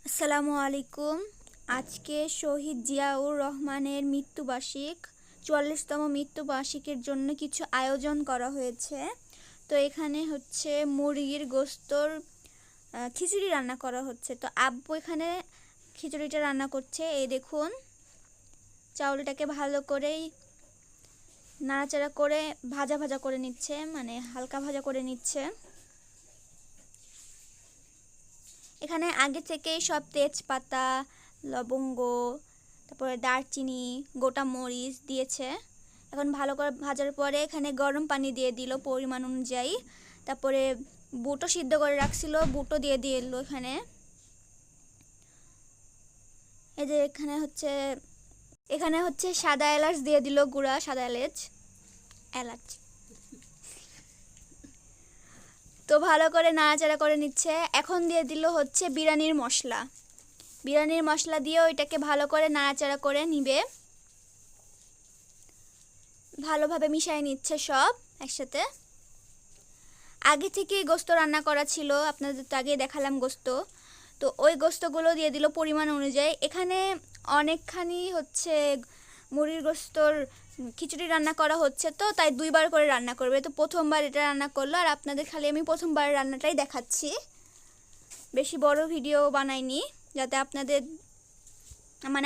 আসসালামু আলাইকুম। আজকে শহীদ জিয়াউর রহমানের মৃত্যুবার্ষিক ৪৪তম মৃত্যুবার্ষিকীর জন্য কিছু আয়োজন করা হয়েছে। তো এখানে হচ্ছে মুরগির গোস্তর খিচুড়ি রান্না করা হচ্ছে। তো আব্বু এখানে খিচুড়িটা রান্না করছে। এই দেখুন, চাউলটাকে ভালো করেই নাড়াচাড়া করে ভাজা ভাজা করে নিচ্ছে, মানে হালকা ভাজা করে নিচ্ছে। এখানে আগে থেকেই সব তেজপাতা, লবঙ্গ, তারপরে দারচিনি, গোটা মরিচ দিয়েছে। এখন ভালো করে ভাজার পরে এখানে গরম পানি দিয়ে দিল পরিমাণ অনুযায়ী। তারপরে বুটো সিদ্ধ করে রাখছিল, বুটো দিয়ে দিল এখানে। এই যে এখানে হচ্ছে সাদা এলাচ দিয়ে দিল, গুঁড়া সাদা এলাচ। তো ভালো করে নাড়াচাড়া করে নিচ্ছে। এখন দিয়ে দিল হচ্ছে বিরিয়ানির মশলা দিয়ে ওইটাকে ভালো করে নাড়াচাড়া করে নিবে, ভালোভাবে মিশিয়ে নিচ্ছে সব একসাথে। আগে থেকেই গোস্ত রান্না করা ছিল, আপনাদের তো আগে দেখালাম গোস্ত। তো ওই গোস্তগুলো দিয়ে দিল পরিমাণ অনুযায়ী। এখানে অনেকখানি হচ্ছে মুরগির গোস্তর খিচুড়ি রান্না করা হচ্ছে, তো তাই দুইবার করে রান্না করবে। তো প্রথমবার এটা রান্না করলো, আর আপনাদের খালি আমি প্রথমবার রান্নাটাই দেখাচ্ছি, বেশি বড় ভিডিও বানাইনি, যাতে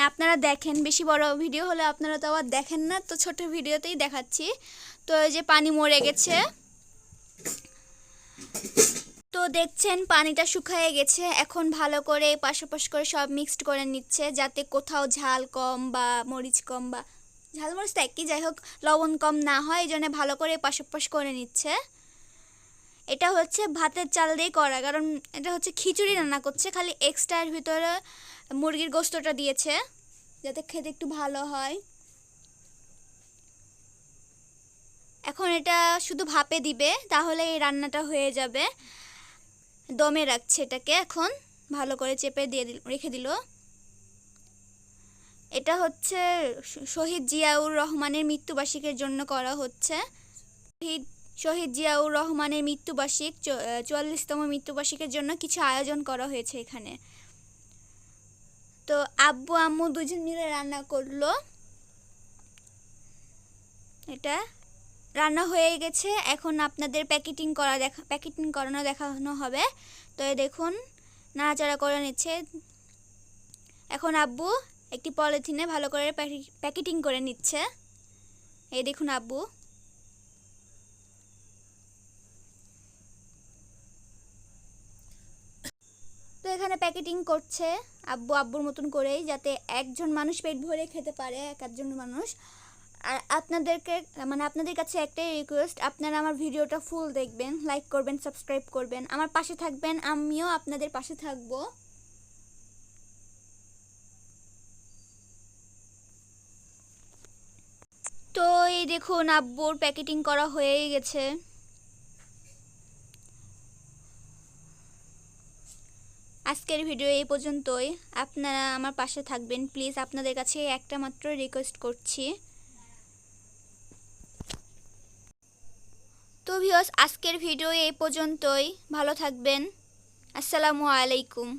আপনারা দেখেন। বেশি বড় ভিডিও হলে আপনারা তো আবার দেখেন না, তো ছোট ভিডিওতেই দেখাচ্ছি। তো এই যে পানি মরে গেছে, তো দেখছেন পানিটা শুকিয়ে গেছে। এখন ভালো করে পাশাপাশি করে সব মিক্সড করে নিচ্ছে, যাতে কোথাও ঝাল কম বা মরিচ কম, বা ঝাল মরিচ তো একই, যাই হোক লবণ কম না হয়, এই জন্য ভালো করে পাশাপাশি করে নিচ্ছে। এটা হচ্ছে ভাতের চাল দিয়ে করা, কারণ এটা হচ্ছে খিচুড়ি রান্না করছে, খালি এক্সট্রার ভিতরে মুরগির গোস্তটা দিয়েছে যাতে খেতে একটু ভালো হয়। এখন এটা শুধু ভাপে দিবে, তাহলে এই রান্নাটা হয়ে যাবে। দমে রাখছে এটাকে, এখন ভালো করে চেপে দিয়ে রেখে দিল। এটা হচ্ছে শহীদ জিয়াউর রহমানের মৃত্যুবার্ষিকীর জন্য করা হচ্ছে। শহীদ জিয়াউর রহমানের মৃত্যুবার্ষিক ৪৪তম মৃত্যুবার্ষিকীর জন্য কিছু আয়োজন করা হয়েছে এখানে। তো আব্বু আম্মু দুজন মিলে রান্না করলো। এটা রান্না হয়ে গেছে, এখন আপনাদের প্যাকেটিং করানো দেখানো হবে। তো এই দেখুন নাড়াচাড়া করে নিচ্ছে। এখন আব্বু একটি পলিথিনে ভালো করে প্যাকেটিং করে নিচ্ছে। এই দেখুন আব্বু। তো এখানে প্যাকেটিং করছে আব্বুর মতন করেই, যাতে একজন মানুষ পেট ভরে খেতে পারে, একজন মানুষ। আর আপনাদের কাছে একটাই রিকোয়েস্ট, আপনারা আমার ভিডিওটা ফুল দেখবেন, লাইক করবেন, সাবস্ক্রাইব করবেন, আমার পাশে থাকবেন, আমিও আপনাদের পাশে থাকবো। তো এই দেখুন আব্বুর প্যাকেটিং করা হয়েই গেছে। আজকের ভিডিও এই পর্যন্তই। আপনারা আমার পাশে থাকবেন প্লিজ, আপনাদের কাছে একটা মাত্র রিকোয়েস্ট করছি। তো ভিউয়ার্স, আজকের ভিডিও এই পর্যন্তই। ভালো থাকবেন। আসসালামু আলাইকুম।